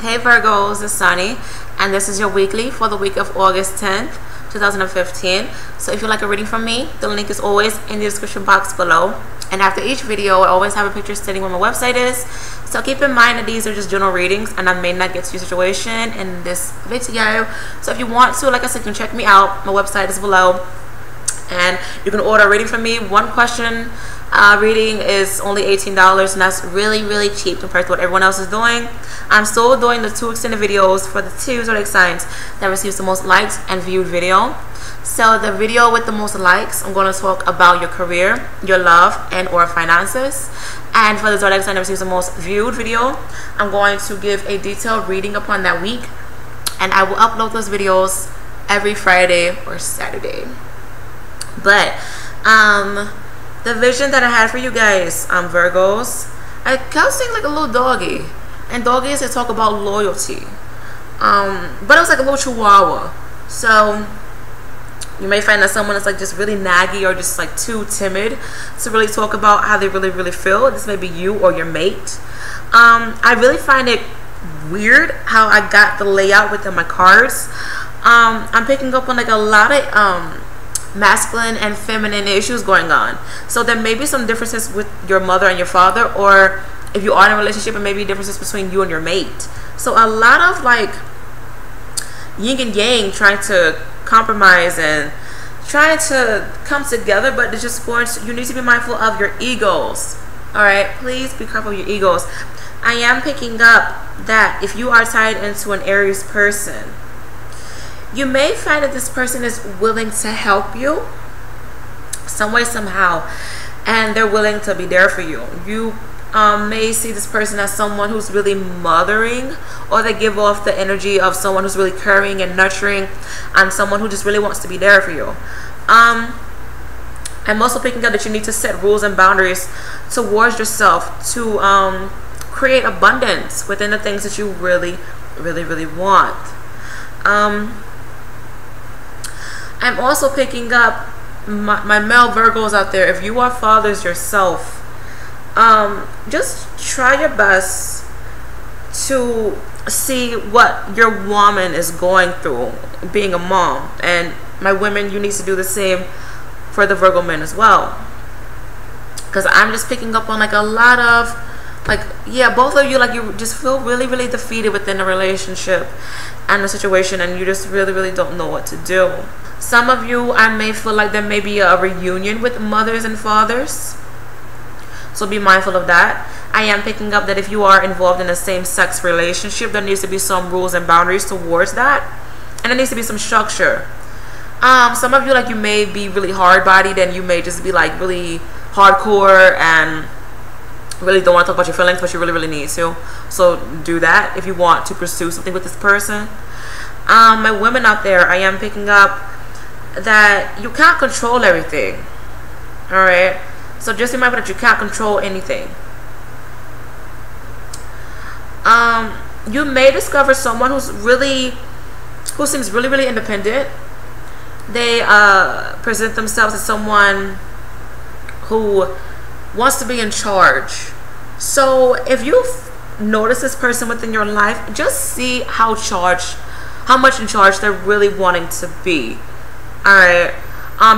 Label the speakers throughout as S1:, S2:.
S1: Hey Virgos, it's Sunny, and this is your weekly for the week of August 10th, 2015. So if you'd like a reading from me, the link is always in the description box below. And after each video, I always have a picture stating where my website is. So keep in mind that these are just general readings, and I may not get to your situation in this video. So if you want to, like I said, you can check me out. My website is below. And you can order a reading from me. One question reading is only $18, and that's really cheap compared to what everyone else is doing. I'm still doing the 2 extended videos for the 2 zodiac signs that receives the most likes and viewed video. So the video with the most likes, I'm going to talk about your career, your love, and or finances. And for the zodiac sign that receives the most viewed video, I'm going to give a detailed reading upon that week, and I will upload those videos every Friday or Saturday. But the vision that I had for you guys, Virgos, I kept seeing like a little doggy, and doggies, they talk about loyalty, but it was like a little chihuahua. So you may find that someone is like just really naggy or just like too timid to really talk about how they really feel. This may be you or your mate. I really find it weird how I got the layout within my cards. I'm picking up on like a lot of masculine and feminine issues going on. So there may be some differences with your mother and your father, or if you are in a relationship, and maybe differences between you and your mate. So a lot of like yin and yang trying to compromise and trying to come together, but it's just going to, you need to be mindful of your egos. All right, please be careful of your egos. I am picking up that if you are tied into an Aries person, you may find that this person is willing to help you some way, somehow, and they're willing to be there for you. You may see this person as someone who's really mothering, or they give off the energy of someone who's really caring and nurturing, and someone who just really wants to be there for you. I'm also picking up that you need to set rules and boundaries towards yourself to create abundance within the things that you really want. I'm also picking up my male Virgos out there. If you are fathers yourself, just try your best to see what your woman is going through being a mom. And my women, you need to do the same for the Virgo men as well, because I'm just picking up on like a lot of like, yeah, both of you, like, you just feel really defeated within a relationship and a situation, and you just really don't know what to do. Some of you, I may feel like there may be a reunion with mothers and fathers, so be mindful of that. I am picking up that if you are involved in a same-sex relationship, there needs to be some rules and boundaries towards that, and there needs to be some structure. Some of you, like, you may be really hard-bodied, and you may just be like really hardcore and really don't want to talk about your feelings, but you really need to. So do that if you want to pursue something with this person. My women out there, I am picking up that you can't control everything. All right, so just remember that you can't control anything. You may discover someone who seems really independent. They present themselves as someone who wants to be in charge. So if you notice this person within your life, just see how much in charge they're really wanting to be. All right,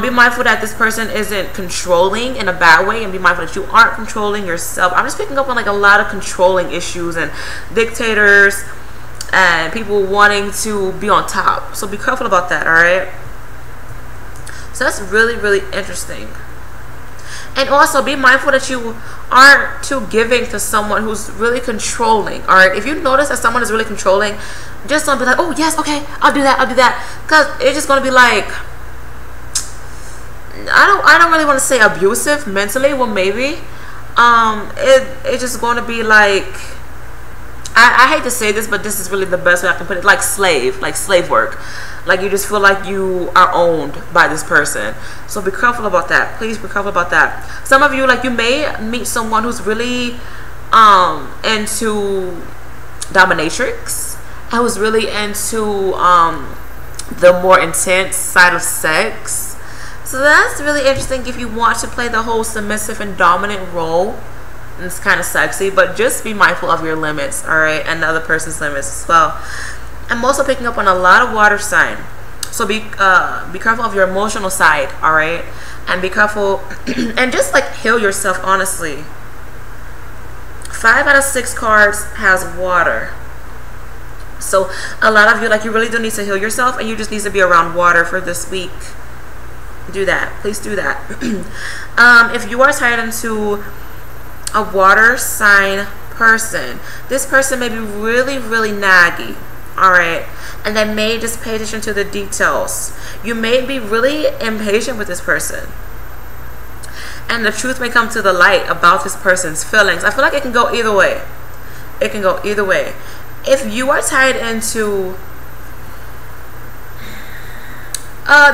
S1: be mindful that this person isn't controlling in a bad way, and be mindful that you aren't controlling yourself. I'm just picking up on like a lot of controlling issues and dictators and people wanting to be on top, so be careful about that. All right, so that's really interesting. And also be mindful that you aren't too giving to someone who's really controlling. All right, if you notice that someone is really controlling, just don't be like, oh yes, okay, I'll do that, because it's just gonna be like, I don't really want to say abusive mentally. Well, maybe it's just going to be like, I hate to say this, but this is really the best way I can put it, like slave work. Like you just feel like you are owned by this person. So be careful about that. Please be careful about that. Some of you, like, you may meet someone who's really into dominatrix, and who's really into the more intense side of sex. So that's really interesting if you want to play the whole submissive and dominant role. It's kind of sexy, but just be mindful of your limits, all right, and the other person's limits as well. I'm also picking up on a lot of water sign, so be careful of your emotional side, all right, and be careful and just like heal yourself honestly. 5 out of 6 cards has water, so a lot of you, like, you really do need to heal yourself, and you just need to be around water for this week. Do that, please do that. If you are tied into a water sign person, this person may be really, really naggy, all right, and they may just pay attention to the details. You may be really impatient with this person, and the truth may come to the light about this person's feelings. I feel like it can go either way. It can go either way. If you are tied into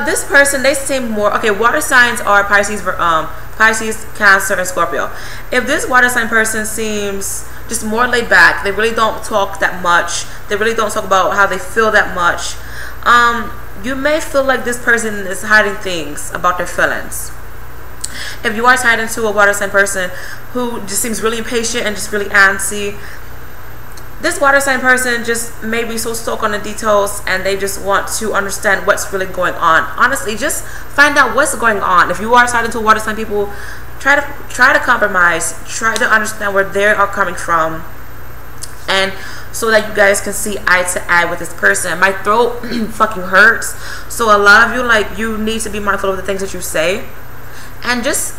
S1: this person, they seem more okay. Water signs are Pisces, Cancer, and Scorpio. If this water sign person seems just more laid back, they really don't talk that much, they really don't talk about how they feel that much, you may feel like this person is hiding things about their feelings. If you are tied into a water sign person who just seems really impatient and just really antsy, this water sign person just may be so stuck on the details, and they just want to understand what's really going on. Honestly, just find out what's going on. If you are tied into water sign people, try to compromise, try to understand where they are coming from, and so that you guys can see eye to eye with this person. My throat fucking hurts, so a lot of you, like, you need to be mindful of the things that you say, and just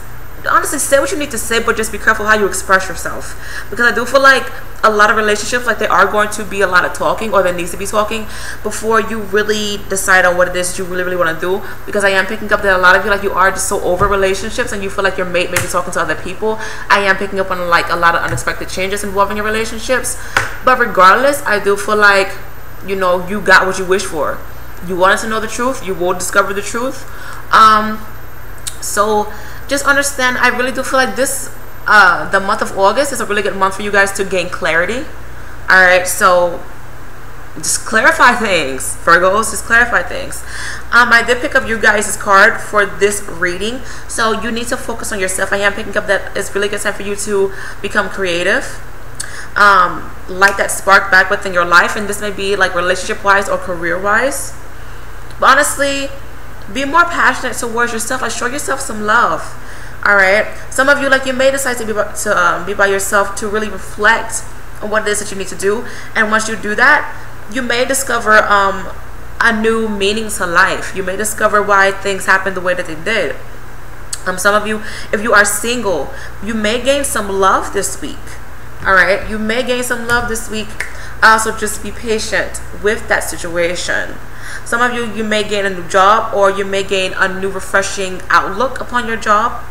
S1: honestly say what you need to say, but just be careful how you express yourself, because I do feel like a lot of relationships, like, they are going to be a lot of talking, or there needs to be talking before you really decide on what it is that you really want to do. Because I am picking up that a lot of you, like, you are just so over relationships, and you feel like your mate may be talking to other people. I am picking up on, like, a lot of unexpected changes involving your relationships, but regardless, I do feel like, you know, you got what you wish for. You wanted to know the truth, you will discover the truth. So just understand, I really do feel like this the month of August is a really good month for you guys to gain clarity. All right, so just clarify things, Virgos. Just clarify things. I did pick up you guys' card for this reading, so you need to focus on yourself. I am picking up that it's really good time for you to become creative, light that spark back within your life, and this may be like relationship wise or career wise. But honestly, be more passionate towards yourself. Like, show yourself some love. All right, some of you, like, you may decide to be by yourself to really reflect on what it is that you need to do, and once you do that, you may discover a new meaning to life. You may discover why things happen the way that they did. Some of you, if you are single, you may gain some love this week. All right, you may gain some love this week. Also, just be patient with that situation. Some of you, you may gain a new job, or you may gain a new refreshing outlook upon your job.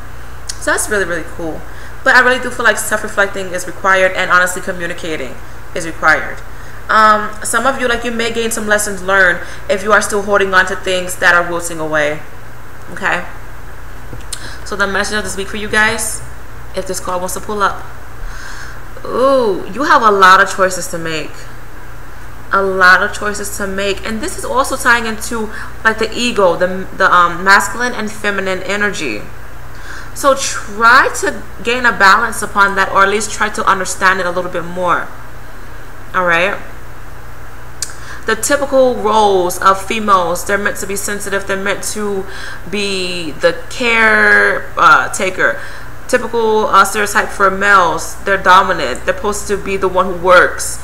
S1: So that's really, really cool. But I really do feel like self-reflecting is required, and honestly communicating is required. Some of you, like, you may gain some lessons learned if you are still holding on to things that are wilting away. Okay, so the message of this week for you guys, if this card wants to pull up, ooh, you have a lot of choices to make. A lot of choices to make, and this is also tying into, like, the ego, the masculine and feminine energy. So try to gain a balance upon that, or at least try to understand it a little bit more. All right, the typical roles of females, they're meant to be sensitive, they're meant to be the caretaker. Typical stereotype for males, they're dominant, they're supposed to be the one who works,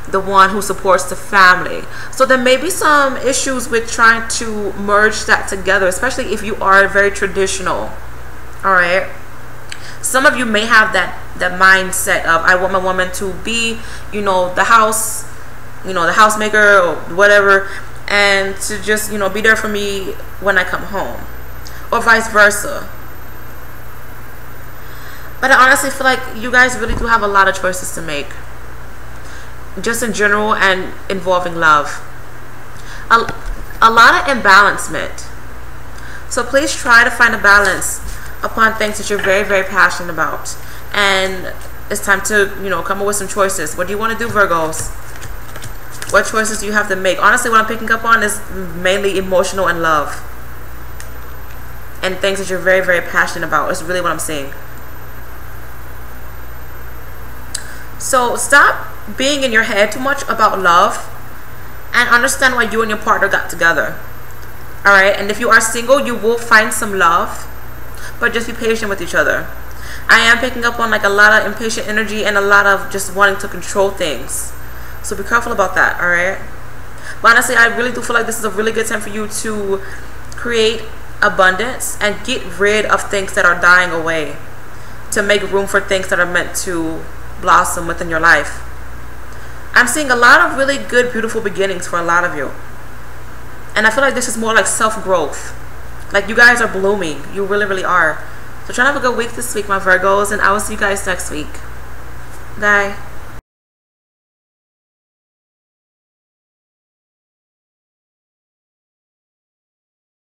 S1: the one who supports the family. So there may be some issues with trying to merge that together, especially if you are very traditional. All right, some of you may have that mindset of, I want my woman to be, you know, the house, you know, the housemaker or whatever, and to just, you know, be there for me when I come home, or vice versa. But I honestly feel like you guys really do have a lot of choices to make, just in general and involving love. A lot of imbalancement. So please try to find a balance upon things that you're very, very passionate about. And it's time to, you know, come up with some choices. What do you want to do, Virgos? What choices do you have to make? Honestly, what I'm picking up on is mainly emotional and love, and things that you're very, very passionate about is really what I'm seeing. So stop being in your head too much about love and understand why you and your partner got together. Alright, and if you are single, you will find some love, but just be patient with each other. I am picking up on like a lot of impatient energy and a lot of just wanting to control things. So be careful about that, alright? But honestly, I really do feel like this is a really good time for you to create abundance and get rid of things that are dying away, to make room for things that are meant to blossom within your life. I'm seeing a lot of really good, beautiful beginnings for a lot of you. And I feel like this is more like self-growth. Like you guys are blooming. You really, really are. So try to have a good week this week, my Virgos, and I will see you guys next week. Bye.